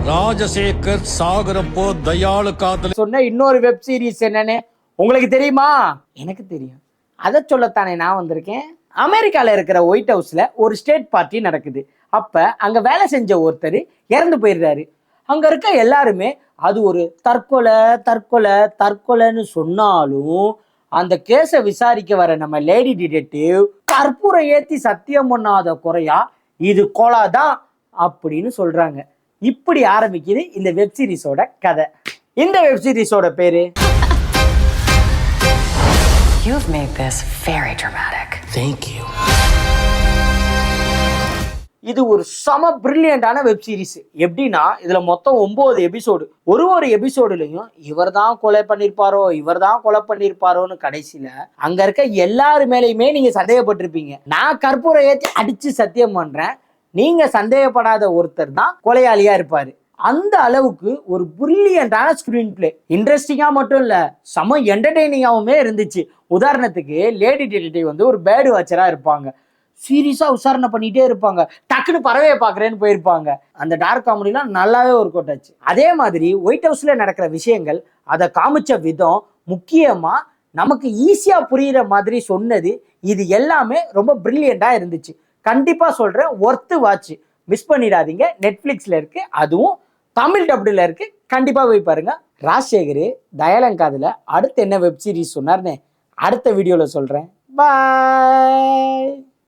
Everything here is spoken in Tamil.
ராஜசேகர் சாகரப்போ தயாளு காதல் சொன்ன இன்னொரு வெப் சீரிஸ் என்னன்னு உங்களுக்கு தெரியுமா? எனக்கு தெரியும். அதை சொல்லத்தானே நான் வந்திருக்கேன். அமெரிக்காவில் இருக்கிற ஒயிட் ஹவுஸ்ல ஒரு ஸ்டேட் பார்ட்டி நடக்குது. அப்ப அங்க வேலை செஞ்ச ஒருத்தர் இறந்து போயிடுறாரு. அங்க இருக்க எல்லாருமே அது ஒரு தற்கொலை தற்கொலை தற்கொலைன்னு சொன்னாலும் அந்த கேஸை விசாரிக்க வர நம்ம லேடி டிடெக்டிவ் கற்பூரம் ஏத்தி சத்தியம் பண்ணாத குறையா இது கொலைதான் அப்படின்னு சொல்றாங்க. இப்படி ஆரம்பிக்குது இந்த வெப் சீரிஸோட கதை. இந்த வெப் சீரிஸோட பேரு You've made this very dramatic. Thank you. இது ஒரு சம பிரில்லியண்டான வெப் சீரிஸ். எப்படின்னா இதுல மொத்தம் 9 எபிசோடு. ஒரு எபிசோடுலையும் இவர் தான் கொலை பண்ணிருப்பாரோ இவர் தான் கொலை பண்ணிருப்பாரோன்னு கடைசியில அங்க இருக்க எல்லாரு மேலேயுமே நீங்க சந்தேகப்பட்டிருப்பீங்க. நான் கற்பூரம் ஏற்றி அடிச்சு சத்தியம் பண்றேன், நீங்க சந்தேகப்படாத ஒருத்தர் தான் கொலையாளியா இருப்பாரு. அந்த அளவுக்கு ஒரு பிரில்லியண்டான ஸ்கிரீன் பிளே. இன்ட்ரெஸ்டிங்கா மட்டும் இல்ல, செம என்டர்டெய்னிங்காவுமே இருந்துச்சு. உதாரணத்துக்கு லேடி டிடெக்டிவ் வந்து ஒரு பேர்டு வாட்சரா இருப்பாங்க. சீரியஸா விசாரணை பண்ணிட்டே இருப்பாங்க. டக்குன்னு பறவையை பாக்குறேன்னு போயிருப்பாங்க. அந்த டார்க் காமெடிலாம் நல்லாவே ஒர்க் அவுட் ஆச்சு. அதே மாதிரி ஒயிட் ஹவுஸ்ல நடக்கிற விஷயங்கள், அதை காமிச்ச விதம், முக்கியமா நமக்கு ஈஸியா புரியுற மாதிரி சொன்னது, இது எல்லாமே ரொம்ப பிரில்லியண்டா இருந்துச்சு. கண்டிப்பா சொல்றேன், ஒர்த்து வாட்ச். மிஸ் பண்ணிடாதீங்க. நெட்ஃபிளிக்ஸ்ல இருக்கு, அதுவும் தமிழ் டப்டுல இருக்கு. கண்டிப்பா போய் பாருங்க. ராஜசேகர் தயாலங்காதுல அடுத்து என்ன வெப் சீரிஸ் சொன்னார்னு அடுத்த வீடியோல சொல்றேன். பாய்.